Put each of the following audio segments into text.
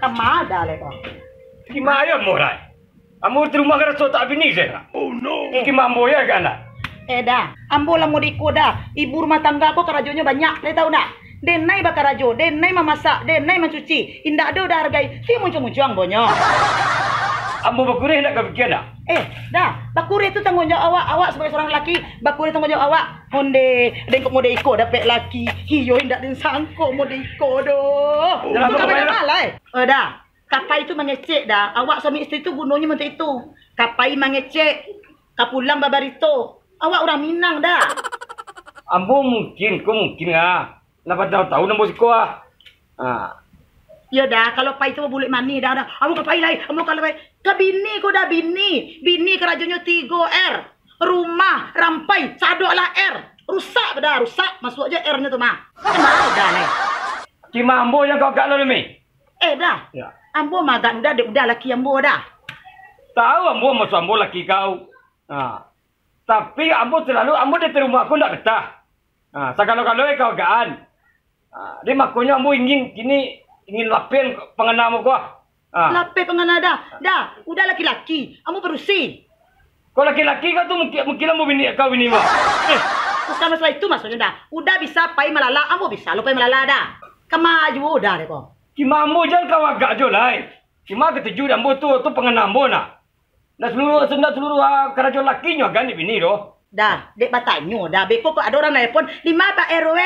Kamada le ko. Gimana mo rai? Amo terima kerja tak bini saya. Oh no. Iki mambo ya kan? Dah, ambo lah mau dikoda. Ibu rumah tangga aku kerajonya banyak, le tahu nak? Denai bakar rajo, denai memasak, denai mencuci. Indah ada udah hargai. Si muncung-muncung bonyo. Ambo bakure hendak kepikiran dah. Dah, bakure itu tanggung jawab awak. Awak sebagai seorang lelaki, bakure tanggung jawab awak. Honde, dengkok mode iko dapat laki. Hiyo hendak den sangko mode iko doh. Jangan kapai malai. Dah. Kapai itu mengecek dah. Awak suami isteri itu gunanya macam itu. Kapai mengecek. Kapulang babarito. Awak orang Minang dah. Ambo mungkin lah. Napa tahu nombor sekolah. Ya dah, kalau pai itu boleh mani dah. Ambo kapai lai. Ambo kalau pai. Kabini ko dah bini. Bini kerajonya 3 R. Rumah rampai sadok lah R. Rusak dah, rusak. Masuk aja R-nya tu mah. Mau dah lai. Cuma ambo yang kau gak lalu mi. Dah. Ya. Ambo magan udah laki ambo dah. Tahu ambo masuk ambo laki kau. Tapi ambo selalu ambo di rumah aku ndak betah. Sekalo-kalo kau gaan. Dia makanya ambo ingin lapin pengenamu gua. Lapin pengena dah. Udah laki-laki. Ambo berusi. Kau laki-laki kau tu mungkin ambo kau bini mah. Bukan masalah itu maksudnya dah. Udah bisa pai melala, ambo bisa lo pai melala dah. Kemaju dah deh kau. Cuma ambo jangan kau agak jo lai. Cuma ketujuh ambo tu pengenam ambo nak. Nah seluruh kerajaan lakinya kan di bini doh. Dah, dek batanyo dah. Beko kok ada orang nelpon, di mana Pak RW?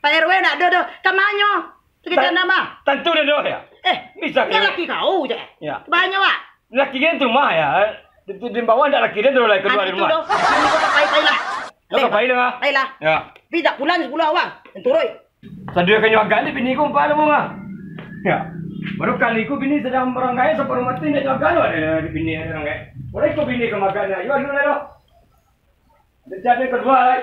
Pak RW nak do kamanyo. Kita nama. Tentu dah doh ya. Bisa kan laki kau je. Ya. Banyak wak. Laki kan tu mah ya. Di bawah ada laki dia terus lagi keluar di rumah. Itu doh. Ini kau pakai lah. Kau pakai lah. Baiklah. Ya. Tidak pulang 10 awak. Turun. Sadia kanyo agak ni bini ko pa mo nga. Ya. Baru kali ko bini sedang barangay sa parumatin na agak ada di bini barangay. Wala ko bini ka magana. Yo ano na lo. Jadi kedua lai.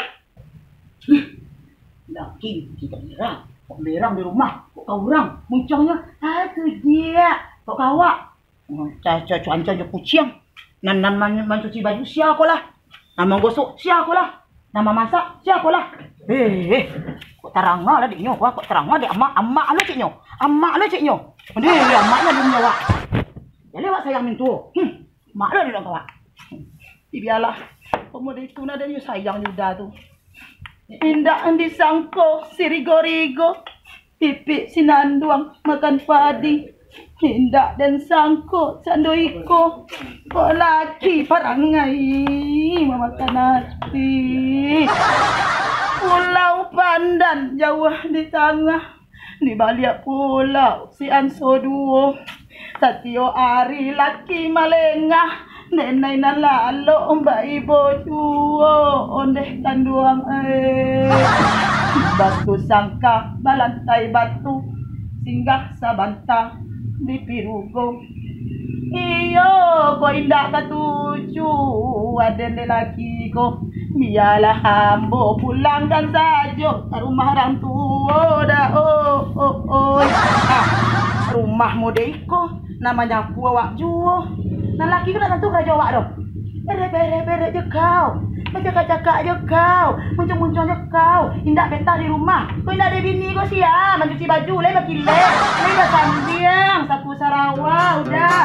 Laki kita merang. Kok merang di rumah? Kok kau orang? Muncungnya, itu dia. Kok kawak? Cuaca je kucing. Nan mencuci baju siapa lah? Nama gosok siapa lah? Nama masak siapa lah? Kok terang lah diknya? Kok terang lah dek emak lo ciknya? Emak lo ciknya? Dia emaknya belum nyawa. Ya lewat sayang mintu. Mak lo di dalam kawak. Biarlah. Pemuda itu nada dia sayang juga tu. Indah disangko sirigo-rigo. Pipi sinanduang makan padi. Indah dan sangko sandoiko. Kok laki parangai memakan hati. Pulau Pandan jauh di tengah. Di balik pulau si Anso duo. Satio Ari laki malengah. Nenay na lalo mbak ibo juo ondeh tanduang batu sangka balantai batu singgah sabanta di pirugo iyo ko indah katuju aden lelaki ko biarlah hambo pulangkan saja ke rumah orang tua dah rumah modeko namanya puawak juo. Nah laki kena tentu kerja awak dong. Bere je kau. Bercakap-cakap je kau. Muncul-muncul je kau. Indak betah di rumah. Kau indak ada bini kau siap. Mencuci baju le makin le. Le dah sambiang. Sapu Sarawak udah.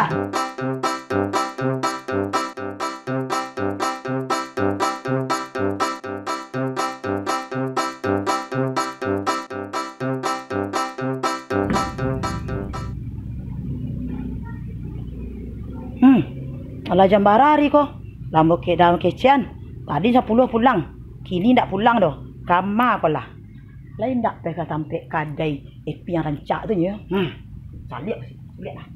Alah jam barari kok. Lama ke dalam kecian. Tadi 10 pulang. Kini ndak pulang dah. Kama apalah. Lain ndak peka sampai kadai epi yang rancak tu nya. Saliak lah.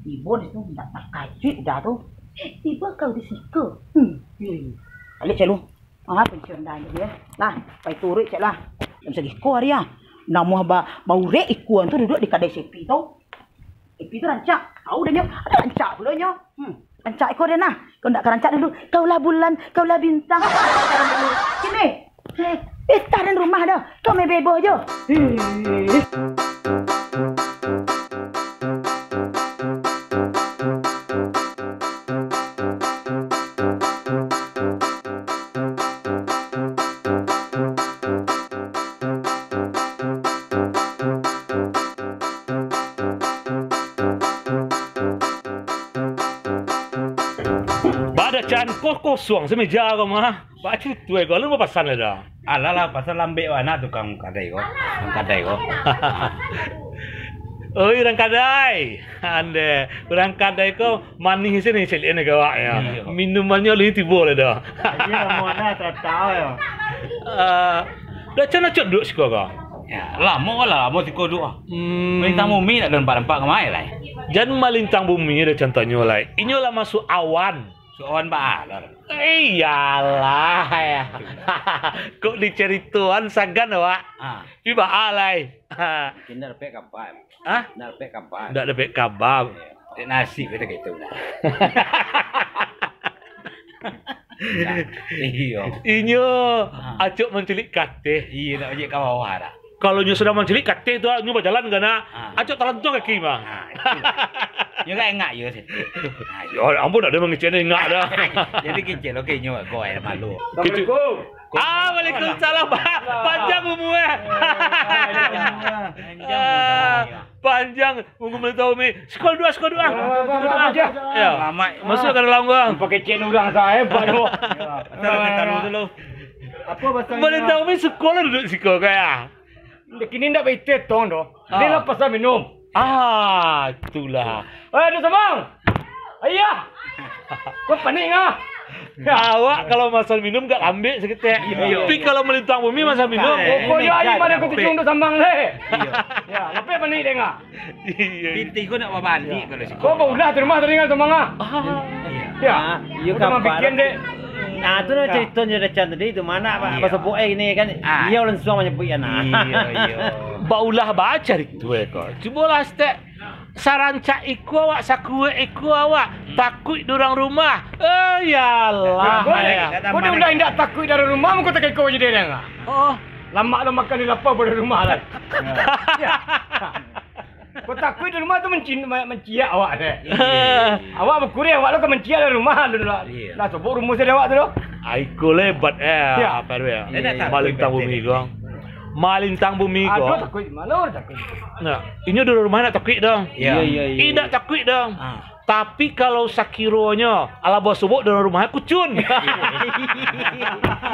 Ibu ni tu ndak tak kajut dah tu. Tiba kau disika. Balik cak lu. Pencen dah dia. Lah, pai turut cak lah. Tak bisa giko dia. Nama bau rek ikuan tu duduk di kadai sepi tau. Epi tu rancak. Tahu dah nya. Ada rancak pula nya. Rancak ikut dia nah. Kau nak rancak dulu. Kaulah bulan, kaulah bintang. Sini. Tahan rumah dah. Kau main bebo je. Can kosong semeja kau mah. Baca tu kau lu mau pesan le dah. Alah pasal lambe anak tukang kadai kau. Tukang kadai kau. Oi orang kadai. Ande, orang kadai kau manis ni celik ni kau ya. Minumannya lebih tiba le dah. Iya mau nak tak tahu ya. Dah cana cok duk siko kau. Ya, lama tiko duk. Melintang bumi nak nampak kemai lah. Jangan melintang bumi ada contohnya lah. Ini lah masuk awan. Soalan baalar. Iyalah ya. Kok dicerituan sagan wak? Pi baalai. Kita dapat kabar. Dapat kabar. Ndak dapat kabar. Dek nasi kita gitu dah. Iya. Inyo acuk mencelik kate. Iya nak ajak kau bawah dah. Kalau nyo sudah mencelik kate tu nyo berjalan gana. Acuk talantu kaki mah. Nyo kan engak yo sih. Ya ampun ada mengecen engak dah. Jadi kecil okey nyo kau air malu. Assalamualaikum. Waalaikumsalam. Panjang umur. Panjang umur melintang bumi. Skor dua. Ya. Masuk ke dalam gua. Pakai cen orang saya hebat tu. Taruh dulu. Apa bahasa Melintang bumi sekolah duduk siko kaya. Kini ndak bete tong doh. Dia lah pasal minum. Itulah. Ada samang. Ayah. Kau panik ngah. Awak kalau masal minum gak ambil seketek. Tapi kalau melintang bumi masal minum. Pokoknya ayah pada kau tucung tu sambang le. Ya, lepas panik dia ngah. Binti kau nak mandi kalau sih. Kau udah di rumah teringat samang ngah. Ya. Iya kapan bikin dek. Nah, tu nak ceritanya dah cantik tadi tu mana pak pasal boy ini kan. Dia orang suang menyebut ya nah. Iya. Baulah baca itu kau. Cubalah stek saranca iku awak sakue iku awak takut dorang rumah. Yalah. Kau dah udah indak takut dari rumah, kau tak kau jadi dia ngah. Oh, lama makan di lapar pada rumah lah. Kau takut di rumah tu menciak awak deh. Awak berkurir awak lo kan menciak dari rumah dulu lah. Lah sebut rumus dia awak tu lo. Aiku lebat apa dia? Malintang bumi kau. Malintang bumi kau. Aduh takut mana takut. Nah, ini dari rumah nak takut dong. Iya. Tidak takut dong. Tapi kalau sakironya ala bos subuk dalam rumahnya kucun.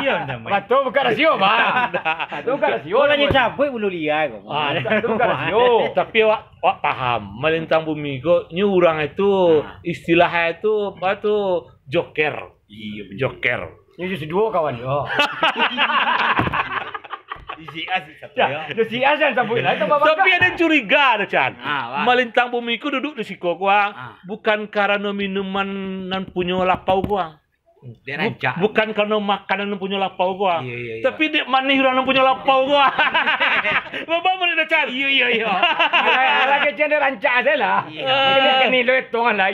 Iya namanya. Betul bukan rasio bang. Betul bukan rasio. Kau nanya cabut bulu liar kau. Betul bukan rasio. Tapi awak paham melintang bumi kau ni orang itu istilahnya itu apa tu joker. Iya joker. Ini jadi dua kawan yo. Isi asik satu ya. Si Azan sabut lah. Tapi ada curiga ada Chan. Melintang bumi ku duduk di siko gua. Bukan karena minuman nan punya lapau gua. Dia rancak. Bukan karena makanan nan punya lapau gua. Iya. Tapi dia manis orang nan punya lapau gua. Bapak mana dah Chan? Iya. Lagi dia rancak aja lah. Kena lo hitungan lah.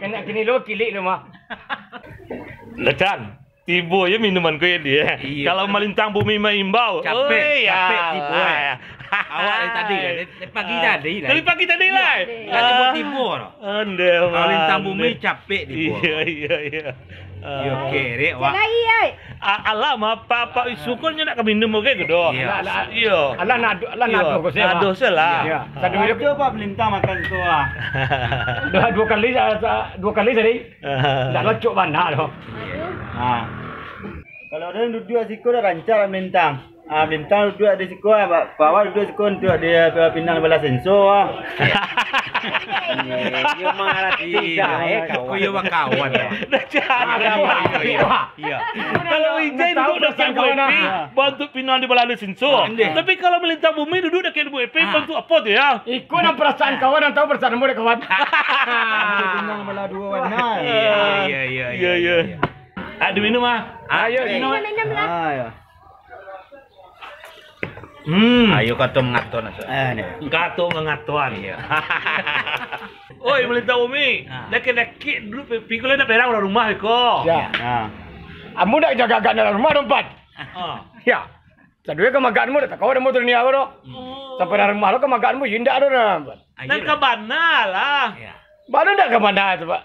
Kena lo kilik lo mah. Dah Chan. Tibo ya minuman kau dia. Iya. Kalau melintang bumi mengimbau. Capek tibo. Ya. Awak dari tadi kan? Pagi tadi lah. Dari pagi tadi lah. Kan tibo lah. Ande. Melintang bumi capek tibo. Iya. Iya kerek wak. Alam apa syukurnya nak minum okey ke doh. Iya. Allah nado kau saya. Nado salah. Ya. Satu video Coba melintang makan tu ah. dua kali tadi. Dah lecok bandar tu. Kalau ada duduk asiko dah rancar melintang. Bintang duduk di siku, bawah duduk siku untuk dia pinang belah sensor. Dia mengarati Kau ya kawan. Iya. Kalau Wijay duduk dekat Bu Epi, bantu pinang di belah sensor. Tapi kalau melintang bumi duduk dekat Bu Epi, bantu apa tu ya? Ikut nak perasaan kawan dan tahu perasaan mu kawan. pinang belah dua warna. Iya. Ada minum ah. Ayo minum. Ayo. Ayo kata mengaton Ni. Kata mengatuan ya. Oi melintang bumi. Laki-laki dulu pikul nak perang orang rumah ko. Ya. Amu nak jaga dalam rumah tempat. Ya. Sadue kemagaanmu dah kau dah motor ni apa doh? Sampai dalam rumah lo kemagaanmu indah doh nampak. Dan ke mana lah? Baru dah ke mana tu pak?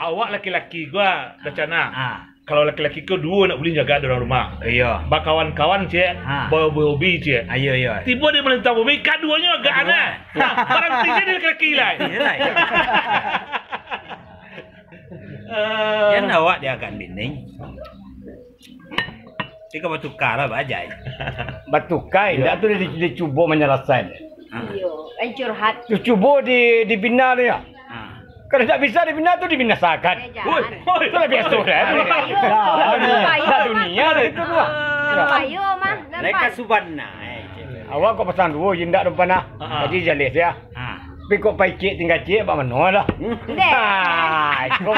Awak laki-laki gua dacana. Kalau laki-laki kau dua nak boleh jaga dalam rumah. Iya. Bakawan-kawan cik, bawa-bawa cik. Ayo. Tiba dia melintang bumi, keduanya agak aneh. Barang tiga dia laki-laki lah. Yang awak dia akan binding. Tika bertukar lah bajai. Bertukar, dah tu dia cuba menyelesaikan. Iyo, curhat. Tu cuba dibina dia. Kalau tak bisa dibina tu dibinasakan. Oi, itu lebih biasa dah. Dah dunia dah itu tu. Ayo mah, Mereka subana. Awak kau pesan dua jindak depan nak. Jadi jelas ya. Tapi kau pai cik tinggal cik apa mana lah. Kau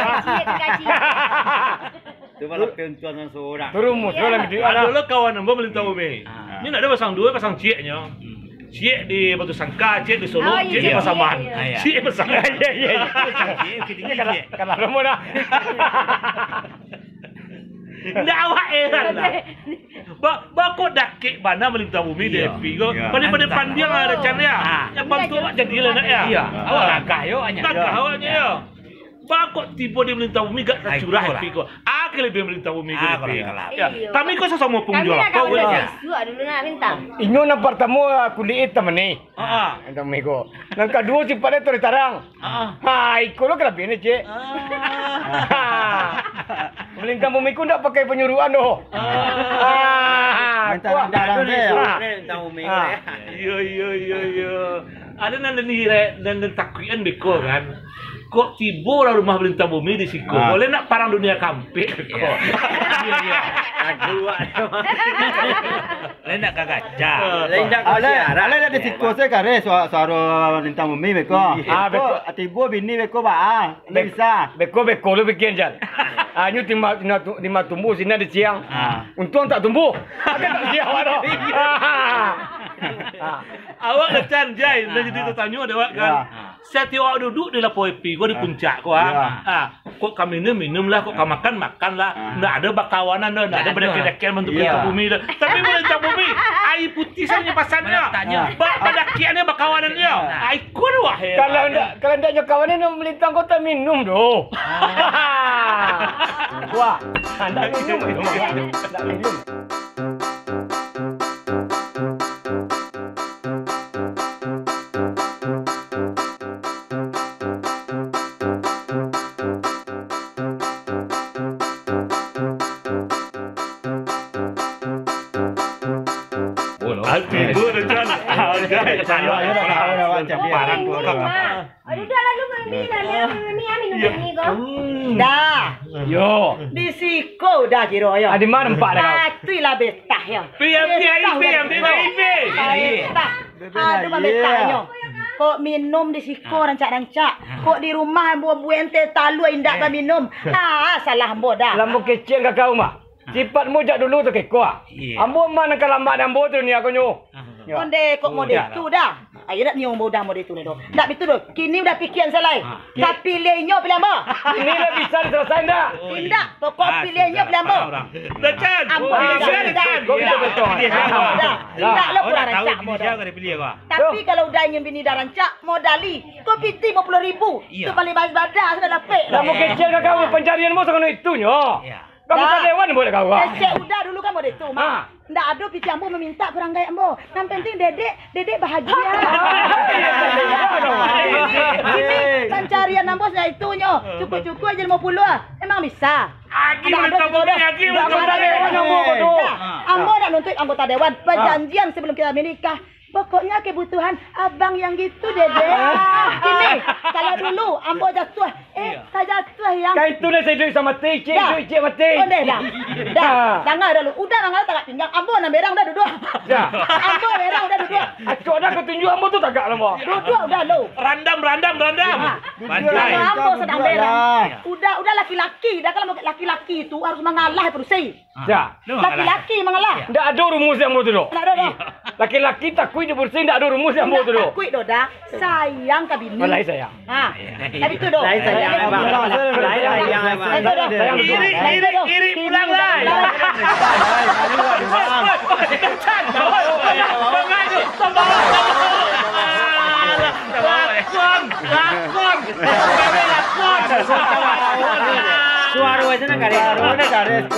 Tu malah pentuan seorang. Turumus kau lagi dia. Ada lah kawan ambo melintang bumi. Ni nak ada pasang dua, pasang ciknya. Cik di Batu Sangka, cik di Solo, cik di Pasaman. Cik pasang. Ya. Cik kalau kamu dah. Ndak awak heran lah. Bakok dakik mana melintang bumi dia pi ko. Pada pandiang ada cara ya. Yang bantu awak jadi lah nak ya. Iya. Awak langkah yo anya. Langkah awaknya yo. Bakok tiba dia melintang bumi gak tercurah pi ko. Aku lebih melintang bumi ko. Ya. Kami ko sama pengunjung apa boleh. Dulu nak bintang. Inyo na pertama kulit teman ni. Entah mego. Nang kedua si pada tertarang. Iko lo kelabi ni cik. Melintang bumi ku ndak pakai penyuruhan doh. Minta darang dia. Minta bumi ko. Iya. Ada nang ni dan takuan beko kan. Kok tiba orang rumah melintang bumi di siku. Boleh nak parang dunia kampik kok. Iya. Aku Lain nak kagaca. Lain nak kagaca. Lain ada siku saya kare suara lintang bumi beko. Beko atibo bini beko ba. Bisa. Beko lo bikin jan. Nyu timah tumbuh sini di siang. Untung tak tumbuh. Agak tak siang waduh. Awak lecan jai dan jadi tertanya ada awak kan. Setiap awak duduk di lapo epi gua di puncak gua. Kok kami minum lah, kok makan lah. Ndak ada bakawanan dah, ndak ada bedek-bedekan bentuk bumi dah. Tapi melintang bumi, air putih saja pasannya. Bedakiannya bakawanannya. Ikut wah. Kalau ndaknya kawanan melintang kau tak minum doh. Wah, ndak minum. Ndak minum. Tidur rencana. Dah. Yo. Di siko dah kira ya. Di mana empat dah kau? Patui lah betah ya. PM. Aduh betahnya. Kok minum di siko rancak-rancak. Kok di rumah buah-buah ente talu indak ba minum. Salah ambo dah. Lambo kecil ke kau mak? Sifatmu jak dulu tu kekok. Ambo mana kelamak dan ambo tu ni aku nyu. Konde kok model tu dah. Ayo nak nyu mudah model tu ni doh. Tak betul doh. Kini udah pikiran salai. Tapi lehnyo pilih ambo. Ini dah bisa selesai dah. Tidak, pokok pilihnya pilih ambo. Decan. Ambo dah. Kau itu betul. Tidak lo kurang rancak ambo dah. Tapi kalau udah ingin bini dah rancak modali. Kau piti 50,000. Tu paling badas sudah dapat. Lambo kecil ke kau pencarianmu sangat itu nyo. Kamu tak dewan boleh kau. Udah dulu kamu deh tu mah. Ndak ada pici ambo meminta kurang gaya ambo. Yang penting dedek bahagia. Ini pencarian ambo saya itu nyo. Cukup-cukup aja 50 emang bisa. Lagi Anggota dewan ambo nak nuntut anggota dewan perjanjian sebelum kita menikah. Pokoknya kebutuhan abang yang gitu, Dede. Ini kalau dulu ambo jatuh, saya jatuh yang. Kau itu dah saya duit sama mati, cik mati. Oh, dah. Dengar dulu. Udah dengar tak pinggang. Ambo nak berang dah duduk. Dah. Ambo berang udah duduk. Aku dah kau tunjuk ambo tu tagak lama. Duduk udah lu. Randam. Kalau ambo sedang berang. Udah laki-laki. Dah kalau laki-laki itu harus mengalah perusi. Dah. Laki-laki mengalah. Tak ada rumus yang ambo tu dok. Tak ada. Laki-laki takui dia bersih, tak ada rumus yang ambo tu dok. Takui dah. Sayang ke bini. Malai sayang. Tadi tu dok. Sayang abang. Iri pulang lah. Suara wajahnya garis.